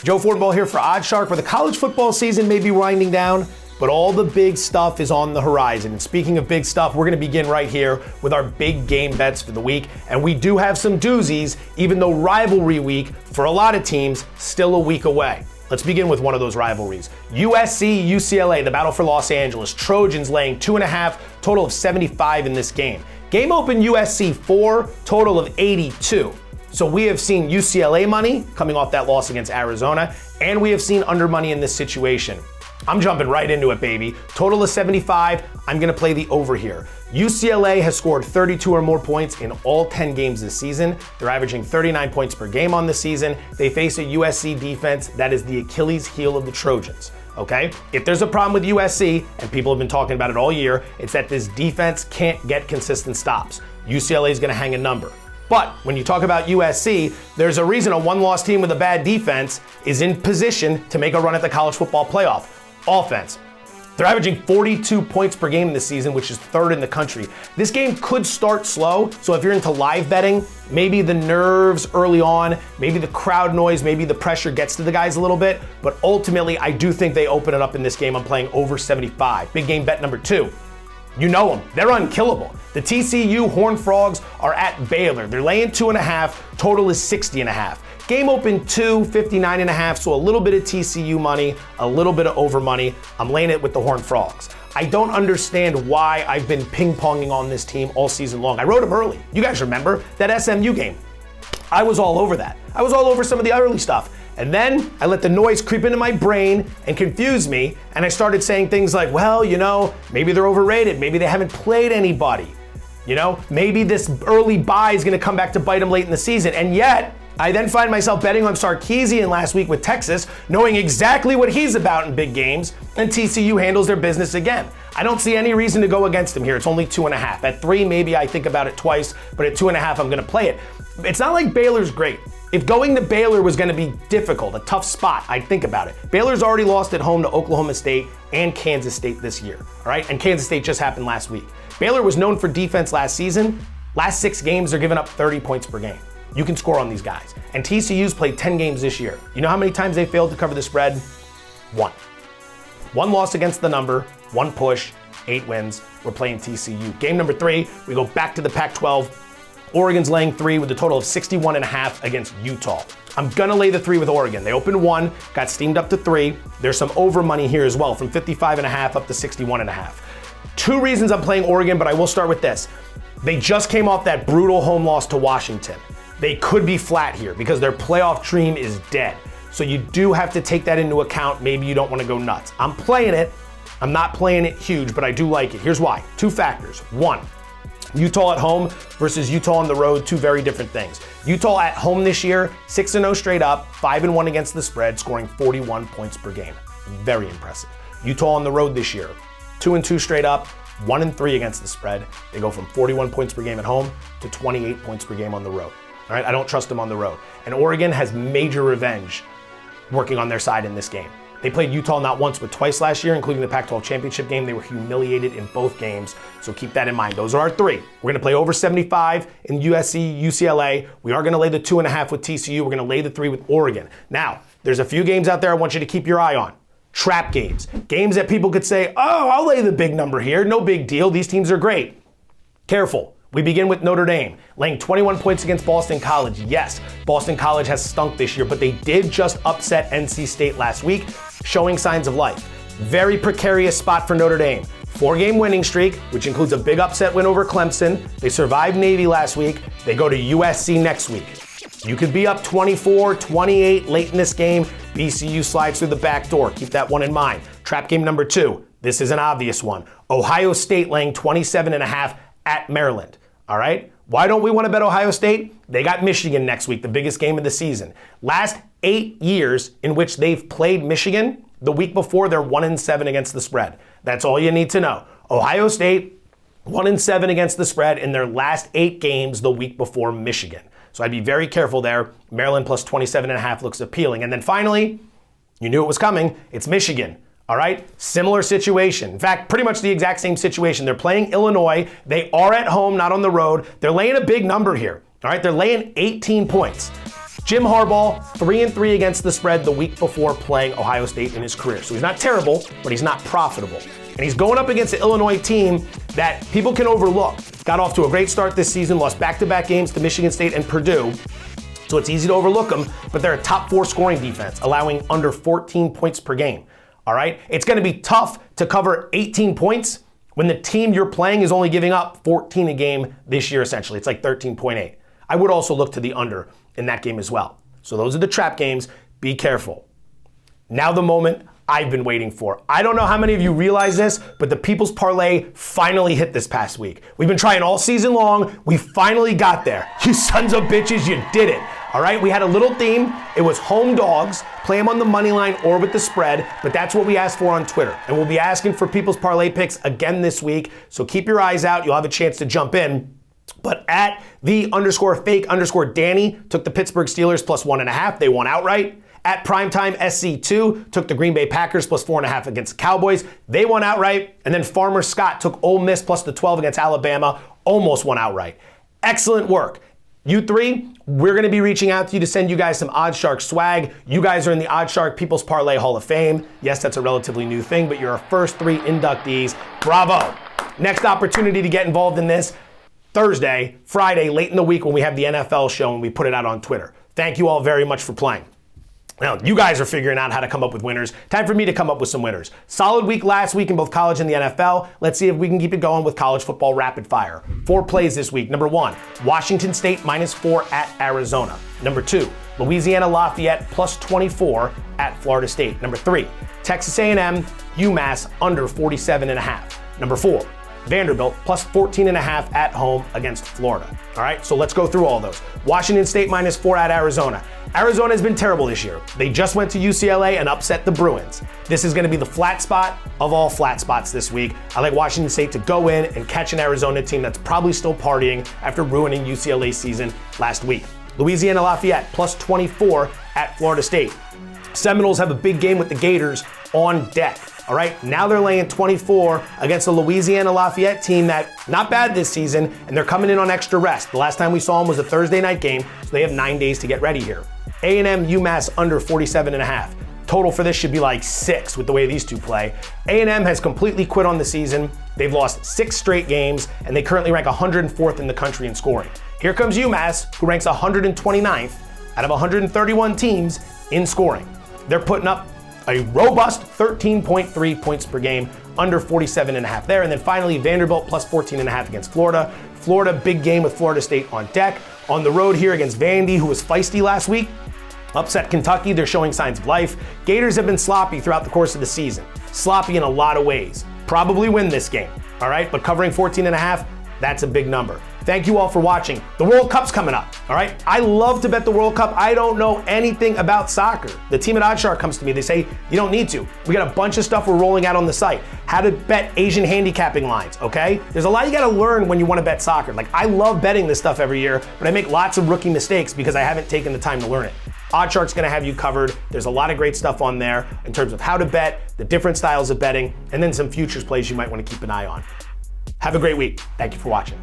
Joe Fortenbaugh here for OddsShark, where the college football season may be winding down, but all the big stuff is on the horizon. And speaking of big stuff, we're going to begin right here with our big game bets for the week. And we do have some doozies, even though rivalry week for a lot of teams still a week away. Let's begin with one of those rivalries. USC, UCLA, the battle for Los Angeles. Trojans laying 2.5, total of 75 in this game. Game open USC 4, total of 82. So we have seen UCLA money coming off that loss against Arizona, and we have seen under money in this situation. I'm jumping right into it, baby. Total of 75, I'm gonna play the over here. UCLA has scored 32 or more points in all 10 games this season. They're averaging 39 points per game on the season. They face a USC defense that is the Achilles heel of the Trojans, okay? If there's a problem with USC, and people have been talking about it all year, it's that this defense can't get consistent stops. UCLA is gonna hang a number. But when you talk about USC, there's a reason a one-loss team with a bad defense is in position to make a run at the college football playoff. Offense. They're averaging 42 points per game this season, which is third in the country. This game could start slow, so if you're into live betting, maybe the nerves early on, maybe the crowd noise, maybe the pressure gets to the guys a little bit, but ultimately I do think they open it up in this game. I'm playing over 75. Big game bet number 2. You know them, they're unkillable. The TCU Horned Frogs are at Baylor. They're laying 2.5, total is 60.5. Game open 2, 59.5, so a little bit of TCU money, a little bit of over money. I'm laying it with the Horned Frogs. I don't understand why I've been ping-ponging on this team all season long. I wrote them early. You guys remember that SMU game? I was all over that. I was all over some of the early stuff. And then I let the noise creep into my brain and confuse me, and I started saying things like, well, you know, maybe they're overrated, maybe they haven't played anybody. You know, maybe this early bye is gonna come back to bite them late in the season. And yet, I then find myself betting on Sarkisian last week with Texas, knowing exactly what he's about in big games, and TCU handles their business again. I don't see any reason to go against him here. It's only 2.5. At 3, maybe I think about it twice, but at 2.5, I'm gonna play it. It's not like Baylor's great. If going to Baylor was gonna be difficult, a tough spot, I'd think about it. Baylor's already lost at home to Oklahoma State and Kansas State this year, all right? And Kansas State just happened last week. Baylor was known for defense last season. Last 6 games, they're giving up 30 points per game. You can score on these guys. And TCU's played 10 games this year. You know how many times they failed to cover the spread? 1. 1 loss against the number, 1 push, 8 wins. We're playing TCU. Game number 3, we go back to the Pac-12. Oregon's laying 3 with a total of 61.5 against Utah. I'm gonna lay the 3 with Oregon. They opened 1, got steamed up to 3. There's some over money here as well, from 55.5 up to 61.5. 2 reasons I'm playing Oregon, but I will start with this. They just came off that brutal home loss to Washington. They could be flat here because their playoff dream is dead. So you do have to take that into account. Maybe you don't want to go nuts. I'm playing it. I'm not playing it huge, but I do like it. Here's why. 2 factors. 1, Utah at home versus Utah on the road, 2 very different things. Utah at home this year, 6-0 straight up, 5-1 against the spread, scoring 41 points per game. Very impressive. Utah on the road this year, 2-2 straight up, 1-3 against the spread. They go from 41 points per game at home to 28 points per game on the road. All right, I don't trust them on the road. And Oregon has major revenge working on their side in this game. They played Utah not once, but twice last year, including the Pac-12 championship game. They were humiliated in both games, so keep that in mind. Those are our 3. We're gonna play over 75 in USC, UCLA. We are gonna lay the 2.5 with TCU. We're gonna lay the 3 with Oregon. Now, there's a few games out there I want you to keep your eye on. Trap games. Games that people could say, oh, I'll lay the big number here. No big deal. These teams are great. Careful. We begin with Notre Dame, laying 21 points against Boston College. Yes, Boston College has stunk this year, but they did just upset NC State last week, showing signs of life. Very precarious spot for Notre Dame. 4-game winning streak, which includes a big upset win over Clemson. They survived Navy last week. They go to USC next week. You could be up 24, 28 late in this game. BCU slides through the back door. Keep that one in mind. Trap game number 2. This is an obvious one. Ohio State laying 27.5 at Maryland. All right? Why don't we want to bet Ohio State? They got Michigan next week, the biggest game of the season. Last 8 years in which they've played Michigan, the week before they're 1-7 against the spread. That's all you need to know. Ohio State, 1-7 against the spread in their last 8 games the week before Michigan. So I'd be very careful there. Maryland plus 27.5 looks appealing. And then finally, you knew it was coming. It's Michigan. All right, similar situation. In fact, pretty much the exact same situation. They're playing Illinois. They are at home, not on the road. They're laying a big number here. All right, they're laying 18 points. Jim Harbaugh, 3-3 against the spread the week before playing Ohio State in his career. So he's not terrible, but he's not profitable. And he's going up against an Illinois team that people can overlook. Got off to a great start this season, lost back-to-back games to Michigan State and Purdue. So it's easy to overlook them, but they're a top 4 scoring defense, allowing under 14 points per game. All right? It's going to be tough to cover 18 points when the team you're playing is only giving up 14 a game this year, essentially. It's like 13.8. I would also look to the under in that game as well. So those are the trap games. Be careful. Now the moment I've been waiting for. I don't know how many of you realize this, but the People's Parlay finally hit this past week. We've been trying all season long. We finally got there. You sons of bitches, you did it. All right, we had a little theme. It was home dogs. Play them on the money line or with the spread, but that's what we asked for on Twitter. And we'll be asking for People's Parlay picks again this week. So keep your eyes out. You'll have a chance to jump in. But at _fake_Danny took the Pittsburgh Steelers plus 1.5. They won outright. At primetime, SC2 took the Green Bay Packers plus 4.5 against the Cowboys. They won outright. And then Farmer Scott took Ole Miss plus the 12 against Alabama. Almost won outright. Excellent work. You three, we're going to be reaching out to you to send you guys some OddsShark swag. You guys are in the OddsShark People's Parlay Hall of Fame. Yes, that's a relatively new thing, but you're our first 3 inductees. Bravo. Next opportunity to get involved in this, Thursday, Friday, late in the week when we have the NFL show and we put it out on Twitter. Thank you all very much for playing. Now, you guys are figuring out how to come up with winners. Time for me to come up with some winners. Solid week last week in both college and the NFL. Let's see if we can keep it going with college football rapid fire. 4 plays this week. Number 1, Washington State -4 at Arizona. Number 2, Louisiana Lafayette plus 24 at Florida State. Number 3, Texas A&M UMass under 47.5. Number 4, Vanderbilt plus 14.5 at home against Florida. All right, so let's go through all those. Washington State -4 at Arizona. Arizona has been terrible this year. They just went to UCLA and upset the Bruins. This is going to be the flat spot of all flat spots this week. I like Washington State to go in and catch an Arizona team that's probably still partying after ruining UCLA's season last week. Louisiana Lafayette plus 24 at Florida State. Seminoles have a big game with the Gators on deck. All right, now they're laying 24 against the Louisiana Lafayette team that not bad this season, and they're coming in on extra rest. The last time we saw them was a Thursday night game, so they have 9 days to get ready here. A&M UMass under 47.5. Total for this should be like 6 with the way these two play. A&M has completely quit on the season. They've lost 6 straight games, and they currently rank 104th in the country in scoring. Here comes UMass, who ranks 129th out of 131 teams in scoring. They're putting up a robust 13.3 points per game, under 47.5 there. And then finally, Vanderbilt plus 14.5 against Florida. Florida, big game with Florida State on deck. On the road here against Vandy, who was feisty last week. Upset Kentucky, they're showing signs of life. Gators have been sloppy throughout the course of the season. Sloppy in a lot of ways. Probably win this game, all right? But covering 14.5, that's a big number. Thank you all for watching. The World Cup's coming up, all right? I love to bet the World Cup. I don't know anything about soccer. The team at OddsShark comes to me. They say, you don't need to. We got a bunch of stuff we're rolling out on the site. How to bet Asian handicapping lines, okay? There's a lot you gotta learn when you wanna bet soccer. Like, I love betting this stuff every year, but I make lots of rookie mistakes because I haven't taken the time to learn it. OddsShark's gonna have you covered. There's a lot of great stuff on there in terms of how to bet, the different styles of betting, and then some futures plays you might wanna keep an eye on. Have a great week. Thank you for watching.